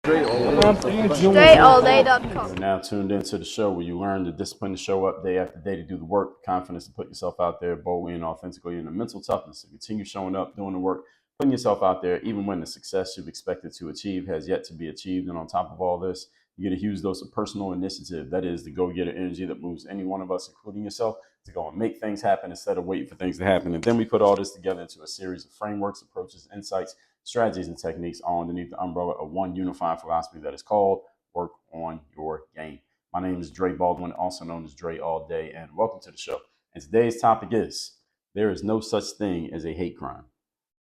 StrayAllDay.com. You're now tuned into the show where you learn to discipline to show up day after day to do the work, confidence to put yourself out there boldly and authentically, and the mental toughness to continue showing up, doing the work, putting yourself out there, even when the success you've expected to achieve has yet to be achieved. And on top of all this, you get a huge dose of personal initiative. That is the go-getter energy that moves any one of us, including yourself, to go and make things happen instead of waiting for things to happen. And then we put all this together into a series of frameworks, approaches, insights, strategies, and techniques all underneath the umbrella of one unified philosophy that is called work on your game. My name is Dre Baldwin, also known as Dre All Day, and welcome to the show. And today's topic is, there is no such thing as a hate crime.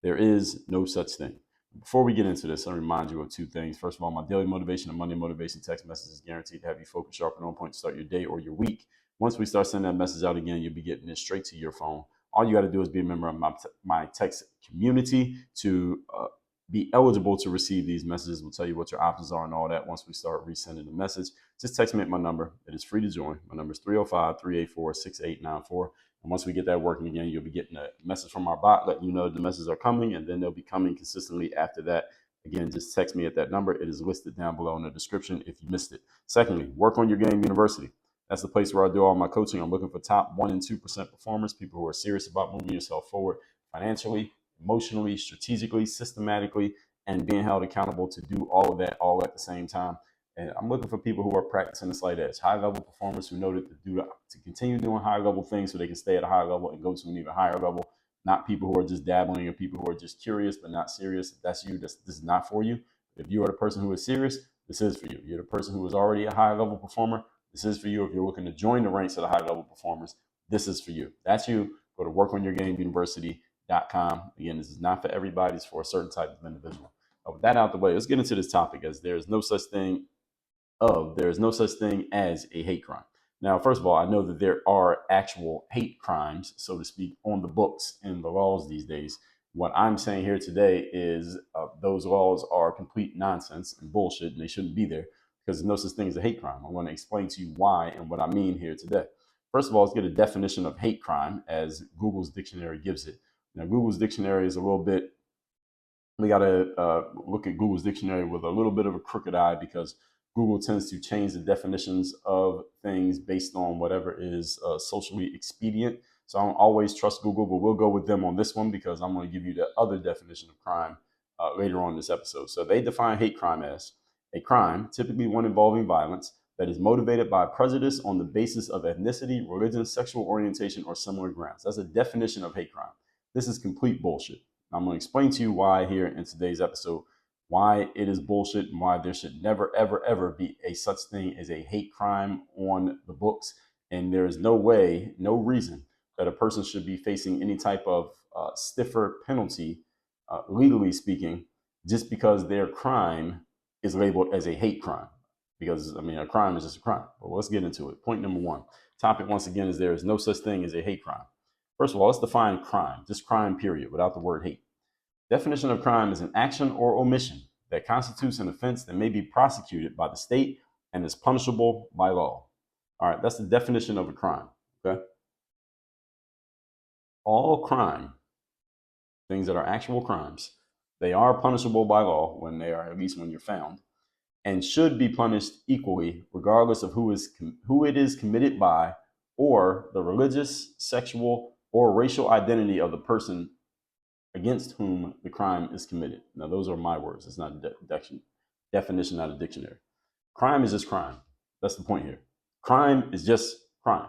There is no such thing. Before we get into this, I'll remind you of two things. First of all, my daily motivation and Monday motivation text message is guaranteed to have you focused, sharp, and on point to start your day or your week. Once we start sending that message out again, you'll be getting it straight to your phone. All you got to do is be a member of my text community to be eligible to receive these messages. We'll tell you what your options are and all that once we start resending the message. Just text me at my number. It is free to join. My number is 305-384-6894. And once we get that working again, you'll be getting a message from our bot letting you know the messages are coming, and then they'll be coming consistently after that. Again, just text me at that number. It is listed down below in the description if you missed it. Secondly, Work on Your Game University. That's the place where I do all my coaching. I'm looking for top 1% and 2% performers, people who are serious about moving yourself forward financially, emotionally, strategically, systematically, and being held accountable to do all of that all at the same time. And I'm looking for people who are practicing the slight edge, high-level performers who know that to continue doing high-level things so they can stay at a high level and go to an even higher level, not people who are just dabbling or people who are just curious but not serious. If that's you, this is not for you. If you are the person who is serious, this is for you. You're the person who is already a high-level performer, this is for you. If you're looking to join the ranks of the high-level performers, this is for you. That's you. Go to workonyourgameuniversity.com. Again, this is not for everybody. It's for a certain type of individual. With that out the way, let's get into this topic, as there is no such thing as a hate crime. Now, first of all, I know that there are actual hate crimes, so to speak, on the books in the laws these days. What I'm saying here today is those laws are complete nonsense and bullshit, and they shouldn't be there because there's no such thing as a hate crime. I'm going to explain to you why and what I mean here today. First of all, let's get a definition of hate crime as Google's dictionary gives it. Now, Google's dictionary is a little bit, we got to look at Google's dictionary with a little bit of a crooked eye because Google tends to change the definitions of things based on whatever is socially expedient. So I don't always trust Google, but we'll go with them on this one because I'm going to give you the other definition of crime later on in this episode. So they define hate crime as a crime, typically one involving violence, that is motivated by prejudice on the basis of ethnicity, religion, sexual orientation, or similar grounds. That's a definition of hate crime. This is complete bullshit. I'm going to explain to you why here in today's episode, why it is bullshit and why there should never, ever, ever be a such thing as a hate crime on the books. And there is no way, no reason that a person should be facing any type of stiffer penalty, legally speaking, just because their crime is labeled as a hate crime. Because, I mean, a crime is just a crime. But let's get into it. Point number one. Topic, once again, is there is no such thing as a hate crime. First of all, let's define crime, just crime, period, without the word hate. Definition of crime is an action or omission that constitutes an offense that may be prosecuted by the state and is punishable by law. All right, that's the definition of a crime, okay? All crime, things that are actual crimes, they are punishable by law when they are, at least when you're found, and should be punished equally regardless of who it is committed by or the religious, sexual, or racial identity of the person against whom the crime is committed. Now, those are my words. It's not a definition, not a dictionary. Crime is just crime. That's the point here. Crime is just crime.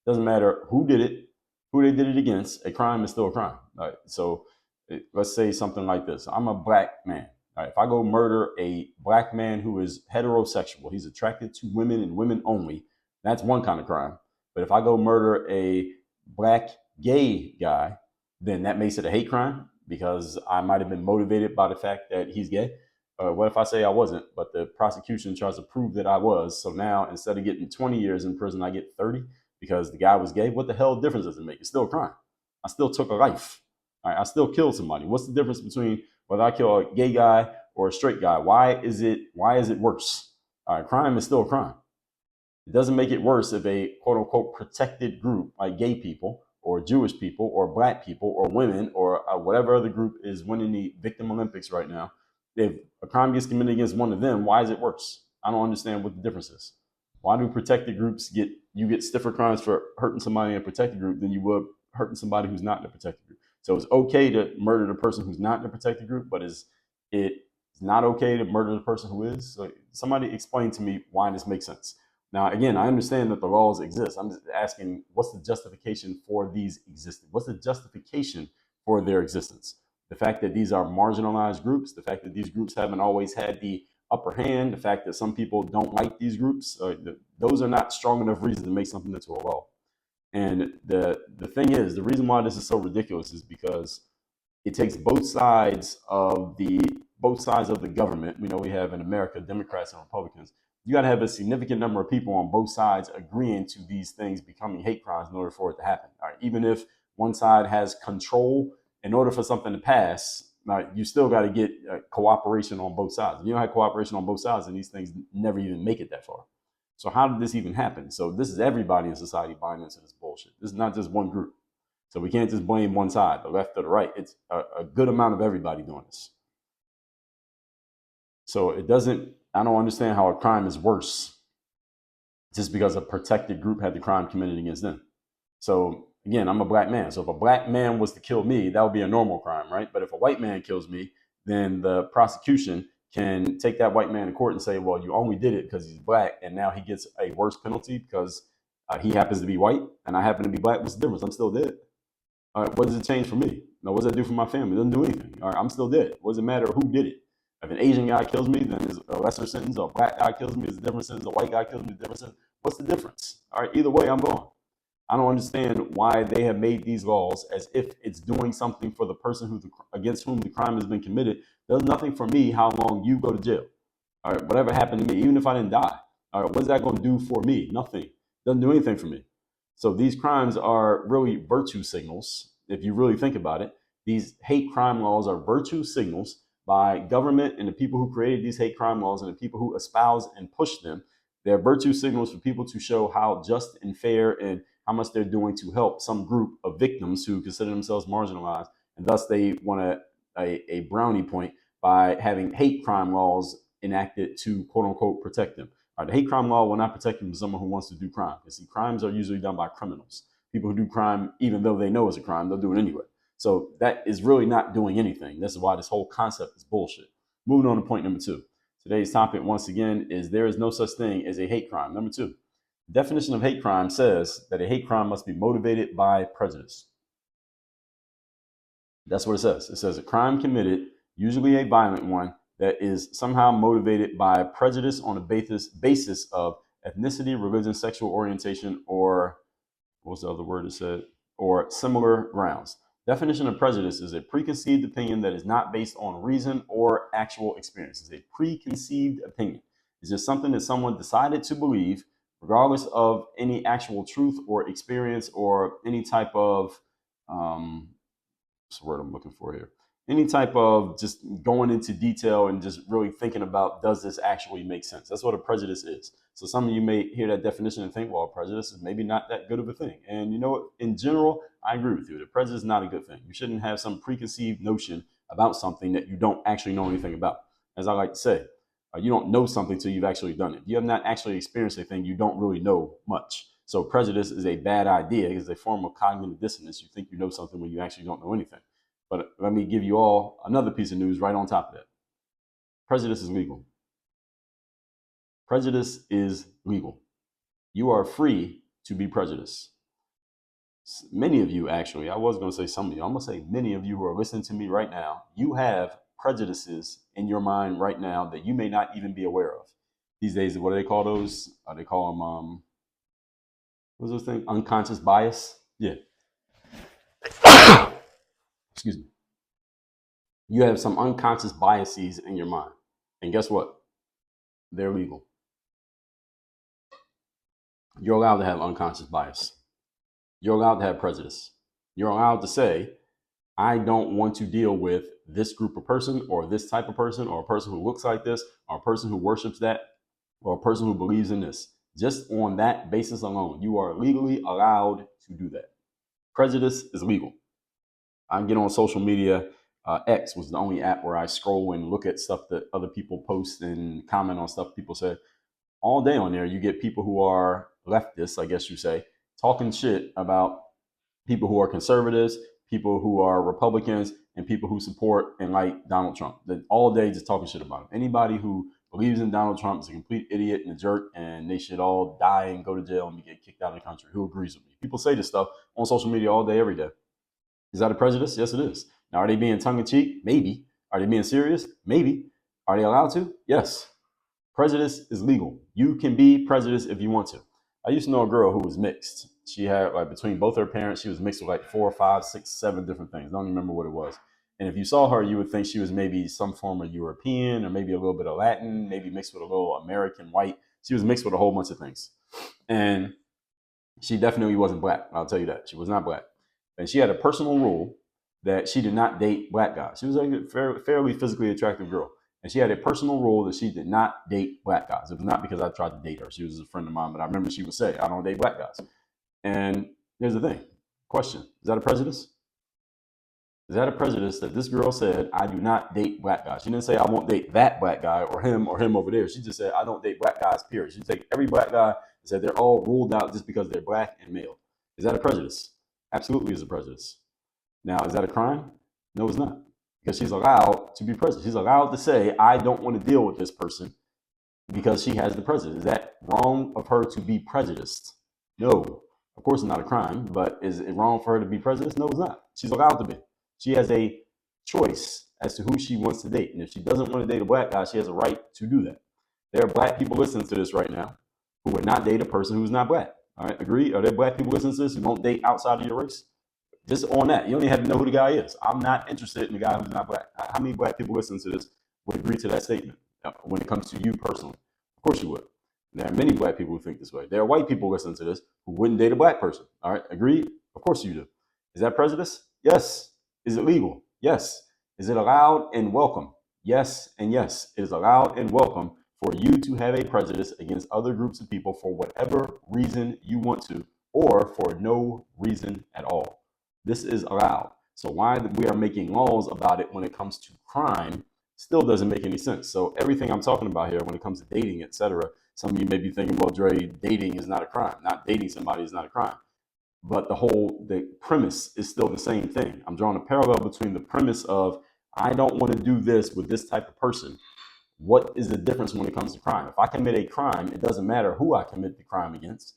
Doesn't matter who did it, who they did it against. A crime is still a crime. All right. So let's say something like this. I'm a black man. All right. If I go murder a black man who is heterosexual, he's attracted to women and women only, that's one kind of crime. But if I go murder a black gay guy, then that makes it a hate crime because I might have been motivated by the fact that he's gay. What if I say I wasn't, but the prosecution tries to prove that I was? So now instead of getting 20 years in prison, I get 30 because the guy was gay. What the hell difference does it make? It's still a crime. I still took a life. All right, I still killed somebody. What's the difference between whether I kill a gay guy or a straight guy? Why is it worse? All right, crime is still a crime. It doesn't make it worse if a quote unquote protected group like gay people or Jewish people or black people or women or whatever other group is winning the victim Olympics right now. if a crime gets committed against one of them, why is it worse? I don't understand what the difference is. Why do protected groups get stiffer crimes for hurting somebody in a protected group than you would hurting somebody who's not in a protected group? So it's okay to murder the person who's not in a protected group, but it's not okay to murder the person who is? So somebody explain to me why this makes sense. Now, again, I understand that the laws exist. I'm just asking, what's the justification for these existing? What's the justification for their existence? The fact that these are marginalized groups, the fact that these groups haven't always had the upper hand, the fact that some people don't like these groups, those are not strong enough reasons to make something into a law. And the thing is, the reason why this is so ridiculous is because it takes both sides of the government. We know we have in America Democrats and Republicans. You got to have a significant number of people on both sides agreeing to these things becoming hate crimes in order for it to happen. All right, even if one side has control, in order for something to pass, you still got to get cooperation on both sides. If you don't have cooperation on both sides, then these things never even make it that far. So how did this even happen? So this is everybody in society buying into this bullshit. This is not just one group. So we can't just blame one side, the left or the right. It's a good amount of everybody doing this. So I don't understand how a crime is worse just because a protected group had the crime committed against them. So again, I'm a black man. So if a black man was to kill me, that would be a normal crime, right? But if a white man kills me, then the prosecution can take that white man to court and say, well, you only did it because he's black, and now he gets a worse penalty because he happens to be white and I happen to be black. What's the difference? I'm still dead. All right, what does it change for me? No, what does that do for my family? It doesn't do anything. All right, I'm still dead. What does it matter who did it? If an Asian guy kills me, then it's a lesser sentence. Or a black guy kills me, it's a different sentence. A white guy kills me, it's a different sentence. What's the difference? All right, either way, I'm gone. I don't understand why they have made these laws as if it's doing something for the person against whom the crime has been committed. Does nothing for me how long you go to jail. All right, whatever happened to me, even if I didn't die. All right, what's that going to do for me? Nothing. Doesn't do anything for me. So these crimes are really virtue signals. If you really think about it, these hate crime laws are virtue signals by government and the people who created these hate crime laws and the people who espouse and push them. They're virtue signals for people to show how just and fair and how much they're doing to help some group of victims who consider themselves marginalized. And thus they want a brownie point by having hate crime laws enacted to quote unquote protect them. The hate crime law will not protect you from someone who wants to do crime. You see, crimes are usually done by criminals. People who do crime, even though they know it's a crime, they'll do it anyway. So that is really not doing anything. This is why this whole concept is bullshit. Moving on to point number 2. Today's topic, once again, is there is no such thing as a hate crime. Number 2, the definition of hate crime says that a hate crime must be motivated by prejudice. That's what it says. It says a crime committed, usually a violent one, that is somehow motivated by prejudice on the basis of ethnicity, religion, sexual orientation, or what was the other word it said? Or similar grounds. Definition of prejudice is a preconceived opinion that is not based on reason or actual experience. It's a preconceived opinion. It's just something that someone decided to believe, regardless of any actual truth or experience or any type of, what's the word I'm looking for here? Any type of just going into detail and just really thinking about, does this actually make sense? That's what a prejudice is. So some of you may hear that definition and think, well, prejudice is maybe not that good of a thing. And you know what? In general, I agree with you. That prejudice is not a good thing. You shouldn't have some preconceived notion about something that you don't actually know anything about. As I like to say, you don't know something till you've actually done it. If you have not actually experienced a thing, you don't really know much. So prejudice is a bad idea. It's a form of cognitive dissonance. You think you know something when you actually don't know anything. But let me give you all another piece of news right on top of that. Prejudice is legal. Prejudice is legal. You are free to be prejudiced. Many of you, actually, I was going to say some of you, I'm going to say many of you who are listening to me right now, you have prejudices in your mind right now that you may not even be aware of. These days, what do they call those? They call them, what's those things? Unconscious bias? Yeah. Excuse me. You have some unconscious biases in your mind. And guess what? They're legal. You're allowed to have unconscious bias. You're allowed to have prejudice. You're allowed to say, I don't want to deal with this group of person or this type of person or a person who looks like this or a person who worships that or a person who believes in this. Just on that basis alone, you are legally allowed to do that. Prejudice is legal. I can get on social media X was the only app where I scroll and look at stuff that other people post and comment on stuff people say. All day on there, you get people who are leftists, I guess you say, talking shit about people who are conservatives, people who are Republicans, and people who support and like Donald Trump. That all day just talking shit about him. Anybody who believes in Donald Trump is a complete idiot and a jerk, and they should all die and go to jail and get kicked out of the country. Who agrees with me? People say this stuff on social media all day, every day. Is that a prejudice? Yes, it is. Now, are they being tongue-in-cheek? Maybe. Are they being serious? Maybe. Are they allowed to? Yes. Prejudice is legal. You can be prejudiced if you want to. I used to know a girl who was mixed. She had, like, between both her parents, she was mixed with like 4, 5, 6, 7 different things. I don't even remember what it was. And if you saw her, you would think she was maybe some form of European or maybe a little bit of Latin, maybe mixed with a little American white. She was mixed with a whole bunch of things. And she definitely wasn't black. I'll tell you that. She was not black. And she had a personal rule that she did not date black guys. She was a fairly physically attractive girl. And she had a personal rule that she did not date black guys. It was not because I tried to date her. She was a friend of mine, but I remember she would say, I don't date black guys. And here's the thing. Question. Is that a prejudice? Is that a prejudice that this girl said, I do not date black guys? She didn't say, I won't date that black guy or him over there. She just said, I don't date black guys, period. She take every black guy and said they're all ruled out just because they're black and male. Is that a prejudice? Absolutely is a prejudice. Now, is that a crime? No, it's not. Because she's allowed to be prejudiced. She's allowed to say, I don't want to deal with this person because she has the prejudice. Is that wrong of her to be prejudiced? No. Of course, it's not a crime, but is it wrong for her to be prejudiced? No, it's not. She's allowed to be. She has a choice as to who she wants to date. And if she doesn't want to date a black guy, she has a right to do that. There are black people listening to this right now who would not date a person who's not black. All right, agree? Are there black people listening to this who won't date outside of your race? Just on that, you don't even have to know who the guy is. I'm not interested in the guy who's not black. How many black people listening to this would agree to that statement when it comes to you personally? Of course you would. There are many black people who think this way. There are white people listening to this who wouldn't date a black person. All right, agreed? Of course you do. Is that prejudice? Yes. Is it legal? Yes. Is it allowed and welcome? Yes and yes. It is allowed and welcome for you to have a prejudice against other groups of people for whatever reason you want to, or for no reason at all. This is allowed. So why we are making laws about it when it comes to crime still doesn't make any sense. So everything I'm talking about here when it comes to dating, etc., some of you may be thinking, well, Dre, dating is not a crime. Not dating somebody is not a crime. But the premise is still the same thing. I'm drawing a parallel between the premise of I don't want to do this with this type of person. What is the difference when it comes to crime? If I commit a crime, it doesn't matter who I commit the crime against.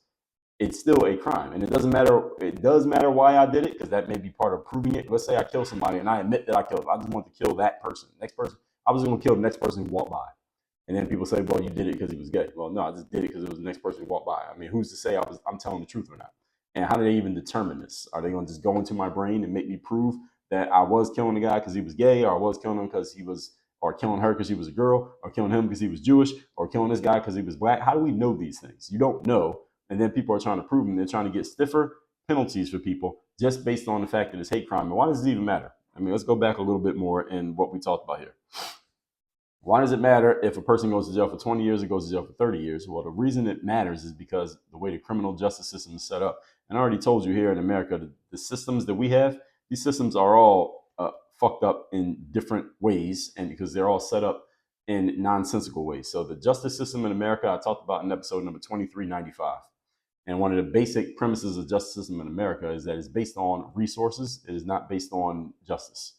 It's still a crime. And it does matter why I did it, because that may be part of proving it. Let's say I kill somebody and I admit that I killed. I just want to kill that person. Next person, I was going to kill the next person who walked by. And then people say, well, you did it because he was gay. Well, no, I just did it because it was the next person who walked by. I mean, who's to say I'm telling the truth or not? And how do they even determine this? Are they going to just go into my brain and make me prove that I was killing the guy because he was gay, or I was killing him because he was, or killing her because she was a girl, or killing him because he was Jewish, or killing this guy because he was black? How do we know these things? You don't know. And then people are trying to prove them. They're trying to get stiffer penalties for people just based on the fact that it's hate crime. And why does it even matter? I mean, let's go back a little bit more in what we talked about here. Why does it matter if a person goes to jail for 20 years or goes to jail for 30 years? Well, the reason it matters is because the way the criminal justice system is set up. And I already told you here in America, the systems that we have, these systems are all fucked up in different ways, and because they're all set up in nonsensical ways. So the justice system in America, I talked about in episode number 2395. And one of the basic premises of justice system in America is that it's based on resources. It is not based on justice.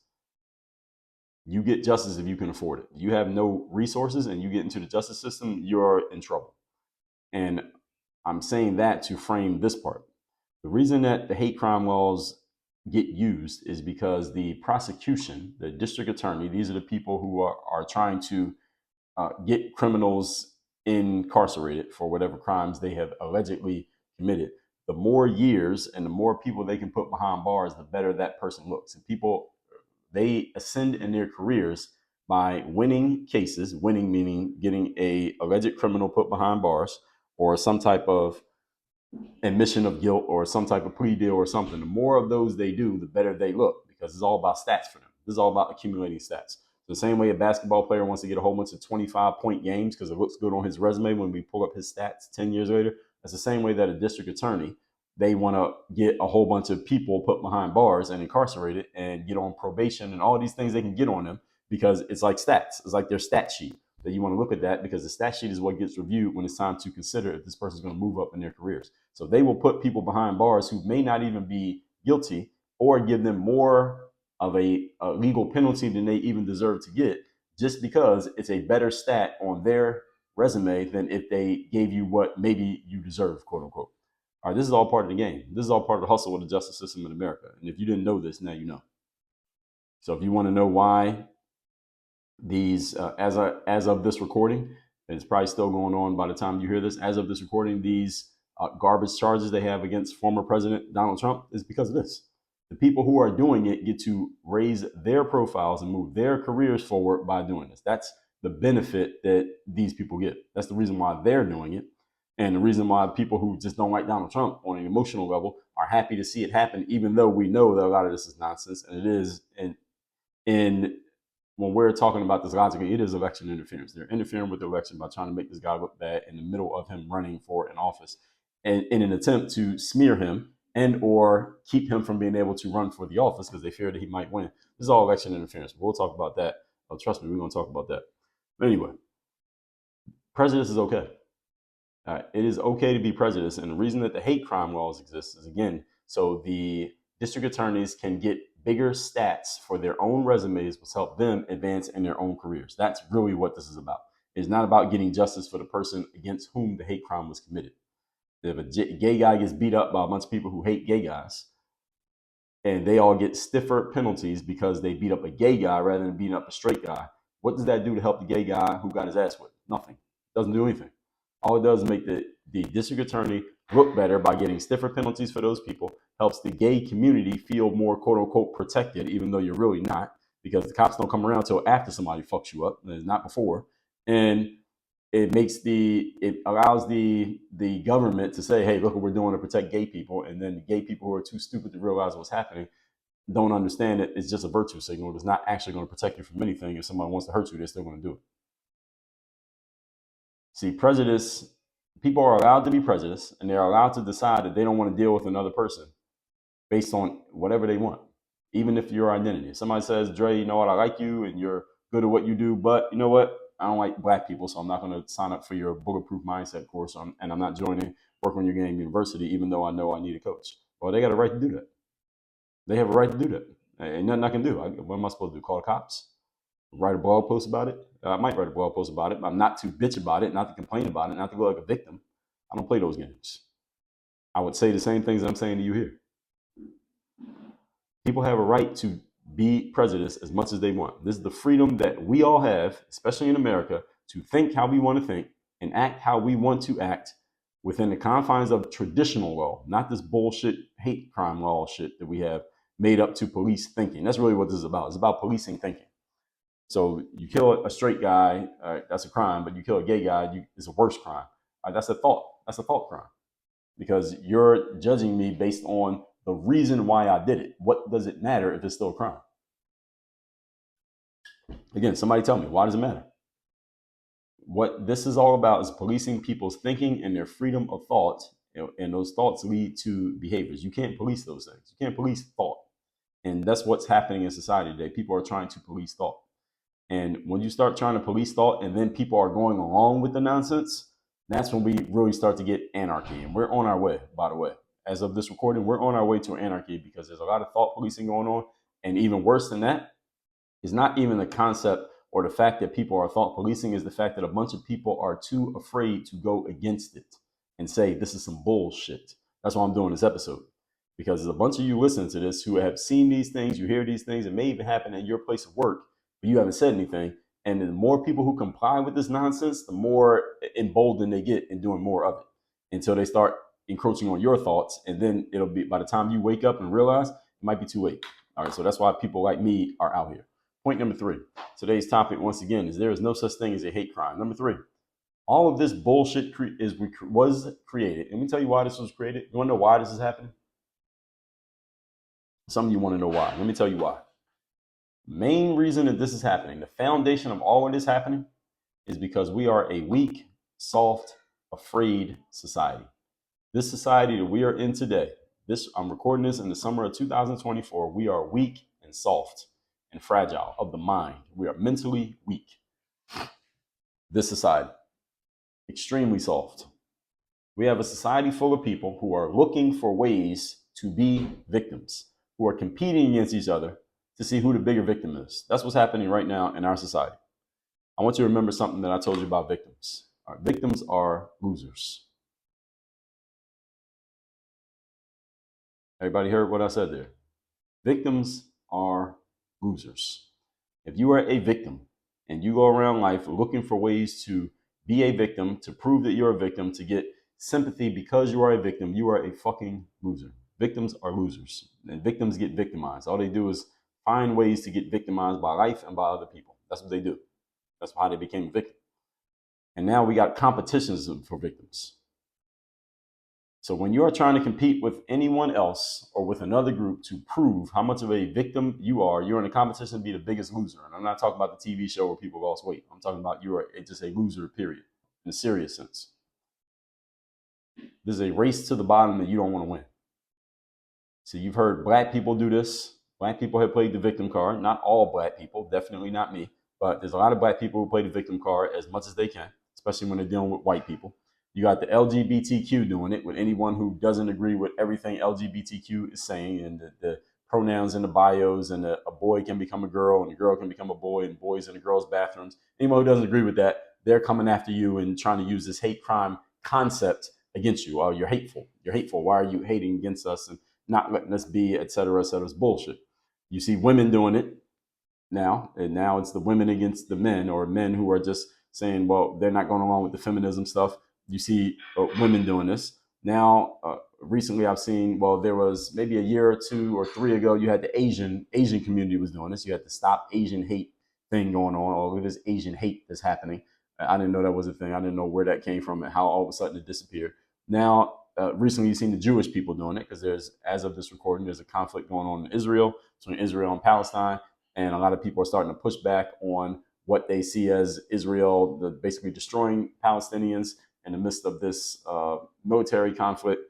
You get justice if you can afford it. You have no resources and you get into the justice system, you're in trouble. And I'm saying that to frame this part. The reason that the hate crime laws get used is because the prosecution, the district attorney, these are the people who are trying to get criminals incarcerated for whatever crimes they have allegedly committed. The more years and the more people they can put behind bars, the better that person looks. And people, they ascend in their careers by winning cases, winning meaning getting a alleged criminal put behind bars or some type of admission of guilt or some type of plea deal or something. The more of those they do, the better they look, because it's all about stats for them. This is all about accumulating stats. The same way a basketball player wants to get a whole bunch of 25-point games because it looks good on his resume when we pull up his stats 10 years later. That's the same way that a district attorney they want to get a whole bunch of people put behind bars and incarcerated and get on probation and all these things they can get on them because it's like stats. It's like their stat sheet that you want to look at that because the stat sheet is what gets reviewed when it's time to consider if this person's going to move up in their careers. So they will put people behind bars who may not even be guilty or give them more of a legal penalty than they even deserve to get just because it's a better stat on their resume than if they gave you what maybe you deserve, quote unquote. All right, this is all part of the game. This is all part of the hustle of the justice system in America. And if you didn't know this, now you know. So if you want to know why these, as of this recording, and it's probably still going on by the time you hear this, as of this recording, these garbage charges they have against former President Donald Trump is because of this. The people who are doing it get to raise their profiles and move their careers forward by doing this. That's the benefit that these people get. That's the reason why they're doing it. And the reason why people who just don't like Donald Trump on an emotional level are happy to see it happen, even though we know that a lot of this is nonsense. And it is, in when we're talking about this logically, it is election interference. They're interfering with the election by trying to make this guy look bad in the middle of him running for an office and in an attempt to smear him and or keep him from being able to run for the office because they fear that he might win. This is all election interference. We'll talk about that. Oh, trust me, we're going to talk about that. But anyway, prejudice is okay. It is okay to be prejudiced. And the reason that the hate crime laws exist is, again, so the district attorneys can get bigger stats for their own resumes, which help them advance in their own careers. That's really what this is about. It's not about getting justice for the person against whom the hate crime was committed. If a gay guy gets beat up by a bunch of people who hate gay guys, and they all get stiffer penalties because they beat up a gay guy rather than beating up a straight guy, what does that do to help the gay guy who got his ass whipped? Nothing. Doesn't do anything. All it does is make the district attorney look better by getting stiffer penalties for those people, helps the gay community feel more, quote unquote, protected, even though you're really not, because the cops don't come around until after somebody fucks you up, not before. And it allows the government to say, hey, look what we're doing to protect gay people. And then the gay people who are too stupid to realize what's happening don't understand it. It's just a virtue signal. It's not actually going to protect you from anything. If somebody wants to hurt you, they're still going to do it. See, prejudice, people are allowed to be prejudiced, and they're allowed to decide that they don't want to deal with another person based on whatever they want, even if your identity. If somebody says, Dre, you know what, I like you, and you're good at what you do, but you know what, I don't like black people, so I'm not going to sign up for your bulletproof mindset course, and I'm not joining Work on Your Game University, even though I know I need a coach. Well, they got a right to do that. They have a right to do that. Ain't nothing I can do. What am I supposed to do? Call the cops? Write a blog post about it? I might write a blog post about it, but I'm not to bitch about it, not to complain about it, not to go like a victim. I don't play those games. I would say the same things I'm saying to you here. People have a right to be prejudiced as much as they want. This is the freedom that we all have, especially in America, to think how we want to think and act how we want to act within the confines of traditional law, not this bullshit hate crime law shit that we have made up to police thinking. That's really what this is about. It's about policing thinking. So you kill a straight guy, that's a crime, but you kill a gay guy, it's a worse crime. That's a thought. That's a thought crime because you're judging me based on the reason why I did it. What does it matter if it's still a crime? Again, somebody tell me, why does it matter? What this is all about is policing people's thinking and their freedom of thought, and those thoughts lead to behaviors. You can't police those things. You can't police thought. And that's what's happening in society today. People are trying to police thought. And when you start trying to police thought and then people are going along with the nonsense, that's when we really start to get anarchy. And we're on our way, by the way. As of this recording, we're on our way to anarchy because there's a lot of thought policing going on. And even worse than that is not even the concept or the fact that people are thought policing, is the fact that a bunch of people are too afraid to go against it and say, this is some bullshit. That's why I'm doing this episode. Because there's a bunch of you listening to this who have seen these things, you hear these things, it may even happen at your place of work, but you haven't said anything. And the more people who comply with this nonsense, the more emboldened they get in doing more of it until they start encroaching on your thoughts. And then it'll be, by the time you wake up and realize, it might be too late. All right, so that's why people like me are out here. Point number 3, today's topic, once again, is there is no such thing as a hate crime. Number 3, all of this bullshit was created. Let me tell you why this was created. You want to know why this is happening? Some of you want to know why. Let me tell you why. Main reason that this is happening, the foundation of all of this happening, is because we are a weak, soft, afraid society. This society that we are in today, I'm recording this in the summer of 2024. We are weak and soft and fragile of the mind. We are mentally weak. This society, extremely soft. We have a society full of people who are looking for ways to be victims, who are competing against each other to see who the bigger victim is. That's what's happening right now in our society. I want you to remember something that I told you about victims. Our victims are losers. Everybody heard what I said there? Victims are losers. If you are a victim and you go around life looking for ways to be a victim, to prove that you're a victim, to get sympathy because you are a victim, you are a fucking loser. Victims are losers, and victims get victimized. All they do is find ways to get victimized by life and by other people. That's what they do. That's how they became a victim. And now we got competitions for victims. So when you are trying to compete with anyone else or with another group to prove how much of a victim you are, you're in a competition to be the biggest loser. And I'm not talking about the TV show where people lost weight. I'm talking about you are just a loser, period, in a serious sense. This is a race to the bottom that you don't want to win. So you've heard black people do this. Black people have played the victim card. Not all black people, definitely not me. But there's a lot of black people who play the victim card as much as they can, especially when they're dealing with white people. You got the LGBTQ doing it with anyone who doesn't agree with everything LGBTQ is saying, and the pronouns in the bios, and a boy can become a girl and a girl can become a boy, and boys in the girls' bathrooms. Anyone who doesn't agree with that, they're coming after you and trying to use this hate crime concept against you. Oh, you're hateful. You're hateful. Why are you hating against us and not letting us be, et cetera, et cetera? It's bullshit. You see women doing it now, and now it's the women against the men, or men who are just saying, well, they're not going along with the feminism stuff. You see women doing this. Now, recently I've seen, well, there was maybe a year or 2 or 3 ago, you had the Asian community was doing this. You had the Stop Asian Hate thing going on, or this Asian hate that's happening. I didn't know that was a thing. I didn't know where that came from and how all of a sudden it disappeared. Now, recently you've seen the Jewish people doing it, because there's, as of this recording, there's a conflict going on in Israel, between Israel and Palestine. And a lot of people are starting to push back on what they see as Israel basically destroying Palestinians in the midst of this military conflict.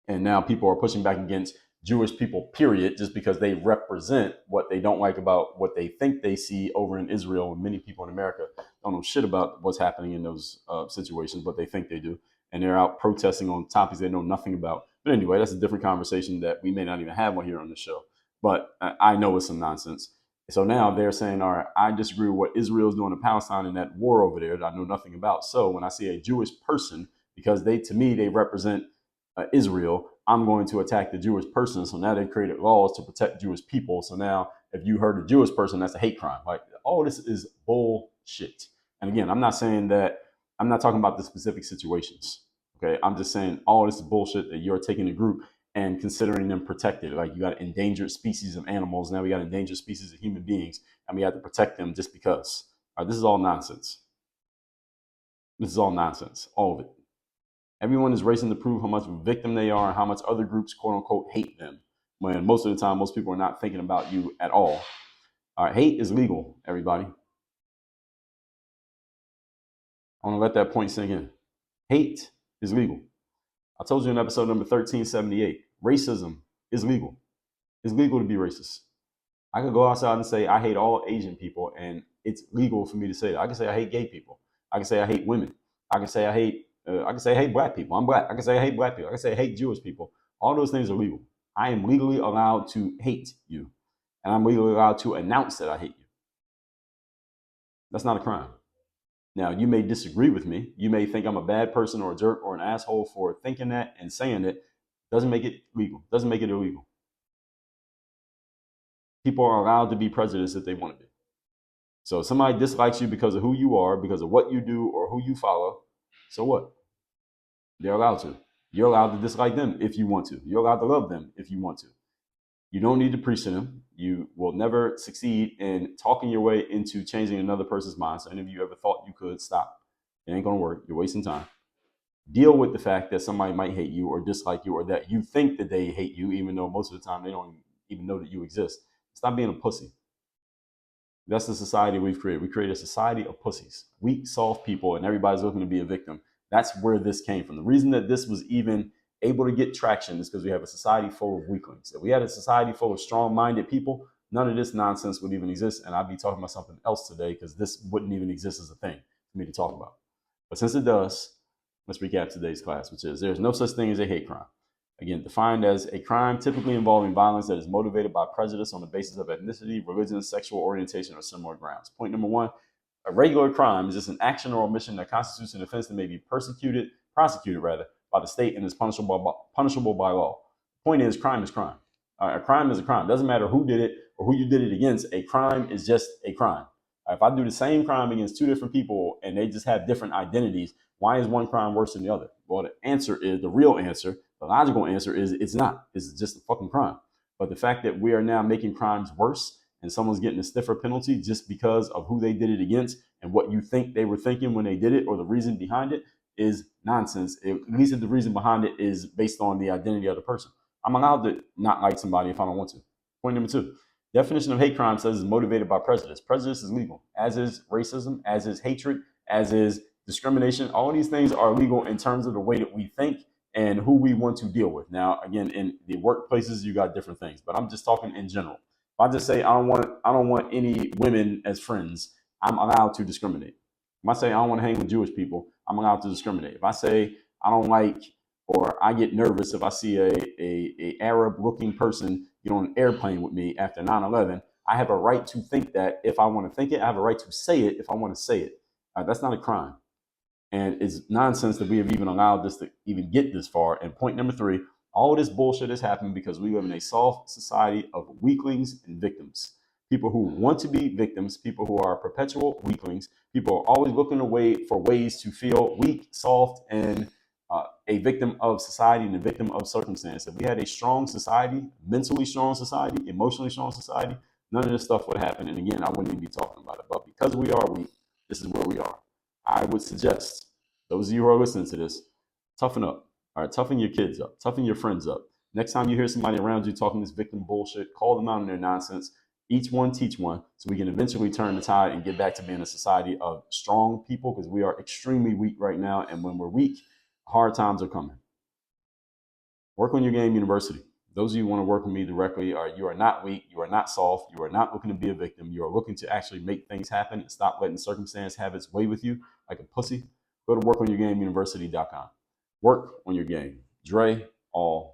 And now people are pushing back against Jewish people, period, just because they represent what they don't like about what they think they see over in Israel. And many people in America don't know shit about what's happening in those situations, but they think they do. And they're out protesting on topics they know nothing about. But anyway, that's a different conversation that we may not even have on here on the show. But I know it's some nonsense. So now they're saying, all right, I disagree with what Israel is doing to Palestine in that war over there that I know nothing about. So when I see a Jewish person, because to me, they represent Israel, I'm going to attack the Jewish person. So now they've created laws to protect Jewish people. So now if you hurt a Jewish person, that's a hate crime. Like, all this is bullshit. And again, I'm not saying that, I'm not talking about the specific situations. Okay. I'm just saying all this is bullshit that you're taking a group and considering them protected. Like, you got endangered species of animals. Now we got endangered species of human beings, and we have to protect them just because. All right, this is all nonsense. This is all nonsense. All of it. Everyone is racing to prove how much of a victim they are and how much other groups, quote unquote, hate them. When most of the time, most people are not thinking about you at all. All right, hate is legal, everybody. I want to let that point sink in. Hate is legal. I told you in episode number 1378, racism is legal. It's legal to be racist. I could go outside and say I hate all Asian people, and it's legal for me to say that. I can say I hate gay people. I can say I hate women. I can say I hate black people. I'm black. I can say I hate black people. I can say I hate Jewish people. All those things are legal. I am legally allowed to hate you, and I'm legally allowed to announce that I hate you. That's not a crime. Now, you may disagree with me. You may think I'm a bad person or a jerk or an asshole for thinking that and saying it. Doesn't make it legal. Doesn't make it illegal. People are allowed to be prejudiced if they want to be. So if somebody dislikes you because of who you are, because of what you do or who you follow, so what? They're allowed to. You're allowed to dislike them if you want to. You're allowed to love them if you want to. You don't need to preach to them. You will never succeed in talking your way into changing another person's mind. So any of you ever thought you could, stop. It ain't going to work. You're wasting time. Deal with the fact that somebody might hate you or dislike you, or that you think that they hate you, even though most of the time they don't even know that you exist. Stop being a pussy. That's the society we've created. We created a society of pussies, weak, soft people, and everybody's looking to be a victim. That's where this came from. The reason that this was even able to get traction is because we have a society full of weaklings. If we had a society full of strong-minded people, none of this nonsense would even exist. And I'd be talking about something else today because this wouldn't even exist as a thing for me to talk about. But since it does, let's recap today's class, which is there's no such thing as a hate crime. Again, defined as a crime typically involving violence that is motivated by prejudice on the basis of ethnicity, religion, sexual orientation, or similar grounds. Point number one, a regular crime is just an action or omission that constitutes an offense that may be prosecuted by the state and is punishable by law. The point is, crime is crime. A crime is a crime. It doesn't matter who did it or who you did it against. A crime is just a crime. If I do the same crime against two different people and they just have different identities, why is one crime worse than the other? Well, the real answer, the logical answer is it's not. It's just a fucking crime. But the fact that we are now making crimes worse and someone's getting a stiffer penalty just because of who they did it against and what you think they were thinking when they did it or the reason behind it is nonsense. At least if the reason behind it is based on the identity of the person. I'm allowed to not like somebody if I don't want to. Point number two. Definition of hate crime says it's motivated by prejudice. Prejudice is legal, as is racism, as is hatred, as is discrimination. All of these things are legal in terms of the way that we think and who we want to deal with. Now, again, in the workplaces, you got different things, but I'm just talking in general. If I just say I don't want any women as friends, I'm allowed to discriminate. If I say I don't want to hang with Jewish people, I'm allowed to discriminate. If I say I don't like or I get nervous if I see a Arab-looking person get on an airplane with me after 9/11, I have a right to think that if I want to think it. I have a right to say it if I want to say it. That's not a crime. And it's nonsense that we have even allowed this to even get this far. And point number three, all this bullshit has happened because we live in a soft society of weaklings and victims. People who want to be victims, people who are perpetual weaklings, people are always looking for ways to feel weak, soft, and a victim of society and a victim of circumstance. If we had a strong society, mentally strong society, emotionally strong society, none of this stuff would happen. And again, I wouldn't even be talking about it. But because we are weak, this is where we are. I would suggest those of you who are listening to this, toughen up. All right, toughen your kids up, toughen your friends up. Next time you hear somebody around you talking this victim bullshit, call them out on their nonsense. Each one teach one, so we can eventually turn the tide and get back to being a society of strong people, because we are extremely weak right now. And when we're weak, hard times are coming. Work on your game, university. Those of you who want to work with me directly, you are not weak, you are not soft, you are not looking to be a victim. You are looking to actually make things happen and stop letting circumstance have its way with you like a pussy. Go to workonyourgameuniversity.com. Work on your game. Dre, all